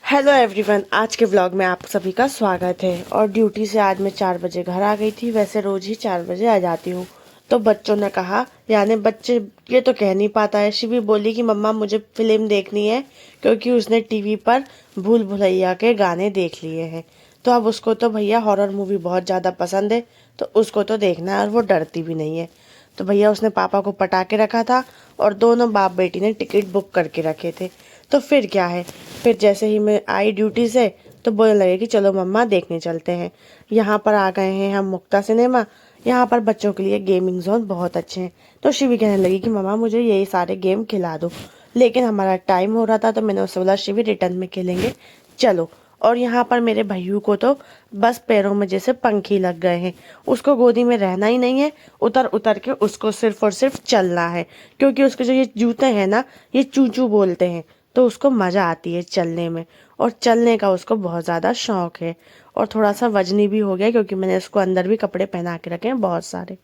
Hello everyone, आज के vlog में आप सभी का स्वागत है। और ड्यूटी से आज मैं 4 बजे घर आ गई थी। वैसे रोज ही 4 बजे आ जाती हूँ। तो बच्चों ने कहा, यानी बच्चे ये तो कह नहीं पाता है, शिवी बोली कि मम्मा मुझे फिल्म देखनी है क्योंकि उसने टीवी पर भूल भुलैया के गाने देख लिए हैं। तो अब उसको तो भैया हॉरर मूवी बहुत ज़्यादा पसंद है, तो उसको तो देखना है और वो डरती भी नहीं है। तो भैया उसने पापा को पटा के रखा था और दोनों बाप बेटी ने टिकट बुक करके रखे थे। तो फिर क्या है, फिर जैसे ही मैं आई ड्यूटी से तो बोलने लगे कि चलो मम्मा देखने चलते हैं। यहाँ पर आ गए हैं हम मुक्ता सिनेमा। यहाँ पर बच्चों के लिए गेमिंग जोन बहुत अच्छे हैं। तो शिवी कहने लगी कि मम्मा मुझे यही सारे गेम खिला दो, लेकिन हमारा टाइम हो रहा था तो मैंने उससे बोला शिवी रिटर्न में खेलेंगे, चलो। और यहाँ पर मेरे भैयू को तो बस पैरों में जैसे पंखी लग गए हैं। उसको गोदी में रहना ही नहीं है, उतर उतर के उसको सिर्फ और सिर्फ चलना है। क्योंकि उसके जो ये जूते हैं ना, ये चू चू बोलते हैं, तो उसको मज़ा आती है चलने में। और चलने का उसको बहुत ज़्यादा शौक है। और थोड़ा सा वजनी भी हो गया क्योंकि मैंने उसको अंदर भी कपड़े पहना के रखे हैं बहुत सारे।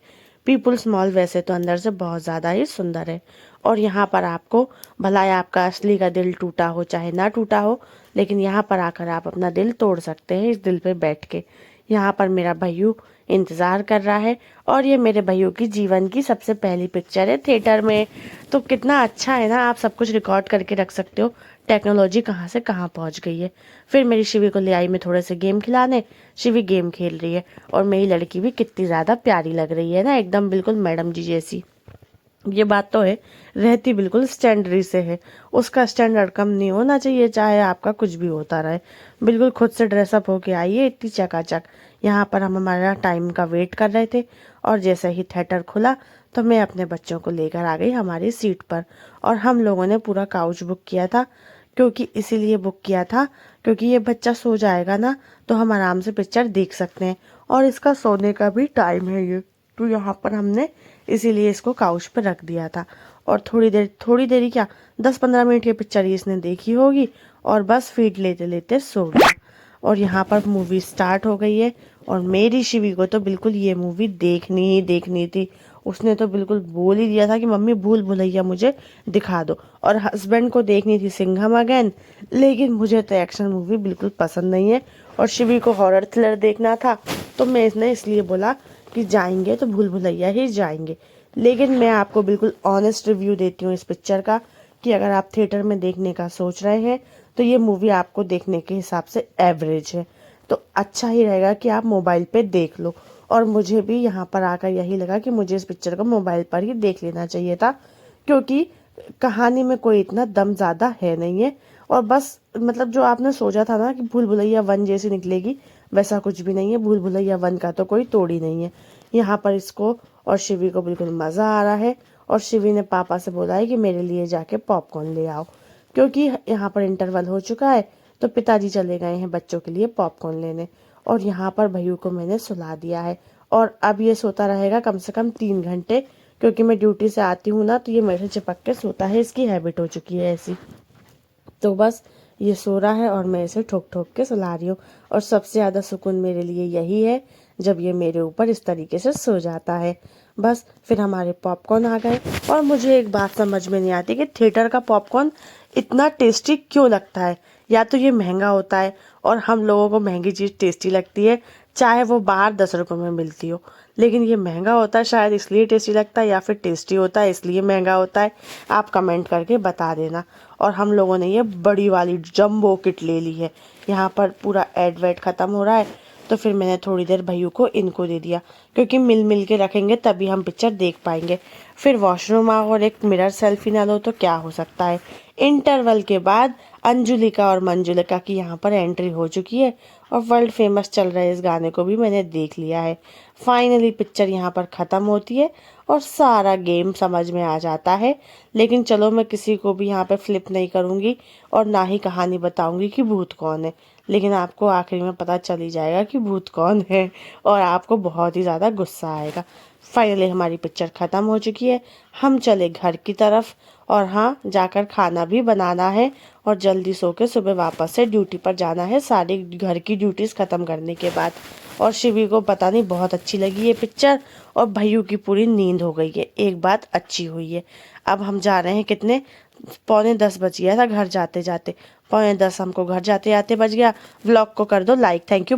पीपुल्स मॉल वैसे तो अंदर से बहुत ज़्यादा ही सुंदर है। और यहाँ पर आपको भला है आपका असली का दिल टूटा हो चाहे ना टूटा हो, लेकिन यहाँ पर आकर आप अपना दिल तोड़ सकते हैं इस दिल पे बैठ के। यहाँ पर मेरा भैयू इंतज़ार कर रहा है। और ये मेरे भैयू की जीवन की सबसे पहली पिक्चर है थिएटर में। तो कितना अच्छा है ना, आप सब कुछ रिकॉर्ड करके रख सकते हो। टेक्नोलॉजी कहाँ से कहाँ पहुँच गई है। फिर मेरी शिवी को ले आई मैं थोड़े से गेम खिलाने। शिवी गेम खेल रही है और मेरी लड़की भी कितनी ज़्यादा प्यारी लग रही है ना, एकदम बिल्कुल मैडम जी जैसी। ये बात तो है, रहती बिल्कुल स्टैंडर्ड से है। उसका स्टैंडर्ड कम नहीं होना चाहिए, चाहे आपका कुछ भी होता रहे। बिल्कुल खुद से ड्रेसअप होके आई है, इतनी चकाचक। यहाँ पर हम हमारा टाइम का वेट कर रहे थे और जैसे ही थिएटर खुला तो मैं अपने बच्चों को लेकर आ गई हमारी सीट पर। और हम लोगों ने पूरा काउच बुक किया था, क्योंकि इसीलिए बुक किया था क्योंकि ये बच्चा सो जाएगा ना तो हम आराम से पिक्चर देख सकते हैं। और इसका सोने का भी टाइम है ये, तो यहाँ पर हमने इसीलिए इसको काउच पर रख दिया था। और थोड़ी देरी क्या, 10-15 मिनट की पिक्चर ही इसने देखी होगी और बस फीड लेते लेते सो गया। और यहाँ पर मूवी स्टार्ट हो गई है और मेरी शिवी को तो बिल्कुल ये मूवी देखनी ही देखनी थी। उसने तो बिल्कुल बोल ही दिया था कि मम्मी भूल भुलैया मुझे दिखा दो। और हस्बैंड को देखनी थी सिंघम अगेन, लेकिन मुझे तो एक्शन मूवी बिल्कुल पसंद नहीं है और शिवी को हॉरर थ्रिलर देखना था। तो मैं इसने इसलिए बोला कि जाएंगे तो भूल भुलैया ही जाएंगे। लेकिन मैं आपको बिल्कुल ऑनेस्ट रिव्यू देती हूँ इस पिक्चर का, कि अगर आप थिएटर में देखने का सोच रहे हैं तो ये मूवी आपको देखने के हिसाब से एवरेज है। तो अच्छा ही रहेगा कि आप मोबाइल पे देख लो। और मुझे भी यहाँ पर आकर यही लगा कि मुझे इस पिक्चर को मोबाइल पर ही देख लेना चाहिए था, क्योंकि कहानी में कोई इतना दम ज़्यादा है नहीं है। और बस मतलब जो आपने सोचा था ना कि भूल भुलैया 1 जैसी निकलेगी, वैसा कुछ भी नहीं है। भूल भुलैया 1 का तो कोई तोड़ ही नहीं है। यहाँ पर इसको और शिवी को बिल्कुल मज़ा आ रहा है। और शिवी ने पापा से बोला है कि मेरे लिए जाके पॉपकॉर्न ले आओ, क्योंकि यहाँ पर इंटरवल हो चुका है। तो पिताजी चले गए हैं बच्चों के लिए पॉपकॉर्न लेने। और यहाँ पर भैयू को मैंने सुला दिया है और अब ये सोता रहेगा कम से कम 3 घंटे, क्योंकि मैं ड्यूटी से आती हूँ ना तो ये मेरे से चिपक के सोता है, इसकी हैबिट हो चुकी है ऐसी। तो बस ये सो रहा है और मैं इसे ठोक ठोक के सुला रही हूँ। और सबसे ज़्यादा सुकून मेरे लिए यही है जब ये मेरे ऊपर इस तरीके से सो जाता है। बस फिर हमारे पॉपकॉर्न आ गए। और मुझे एक बात समझ में नहीं आती कि थिएटर का पॉपकॉर्न इतना टेस्टी क्यों लगता है। या तो ये महंगा होता है और हम लोगों को महंगी चीज़ टेस्टी लगती है, चाहे वो बाहर 10 रुपये में मिलती हो। लेकिन ये महंगा होता है शायद इसलिए टेस्टी लगता है, या फिर टेस्टी होता है इसलिए महंगा होता है। आप कमेंट करके बता देना। और हम लोगों ने ये बड़ी वाली जंबो किट ले ली है। यहाँ पर पूरा एड वेड ख़त्म हो रहा है, तो फिर मैंने थोड़ी देर भैयू को इनको दे दिया, क्योंकि मिल मिल के रखेंगे तभी हम पिक्चर देख पाएंगे। फिर वॉशरूम आओ और एक मिरर सेल्फी ना लो तो क्या हो सकता है। इंटरवल के बाद अंजुलिका और मंजुलिका की यहाँ पर एंट्री हो चुकी है और वर्ल्ड फेमस चल रहे इस गाने को भी मैंने देख लिया है। फाइनली पिक्चर यहाँ पर ख़त्म होती है और सारा गेम समझ में आ जाता है। लेकिन चलो, मैं किसी को भी यहाँ पे फ्लिप नहीं करूँगी और ना ही कहानी बताऊँगी कि भूत कौन है। लेकिन आपको आखिरी में पता चल ही जाएगा कि भूत कौन है और आपको बहुत ही ज़्यादा गुस्सा आएगा। फाइनली हमारी पिक्चर ख़त्म हो चुकी है। हम चले घर की तरफ और हाँ, जाकर खाना भी बनाना है और जल्दी सो के सुबह वापस से ड्यूटी पर जाना है सारी घर की ड्यूटीज़ ख़त्म करने के बाद। और शिवी को पता नहीं बहुत अच्छी लगी ये पिक्चर और भैयू की पूरी नींद हो गई है। एक बात अच्छी हुई है, अब हम जा रहे हैं कितने, 9:45 बज गया था घर जाते जाते। 9:45 हमको घर जाते आते बज गया। व्लॉग को कर दो लाइक। Thank you.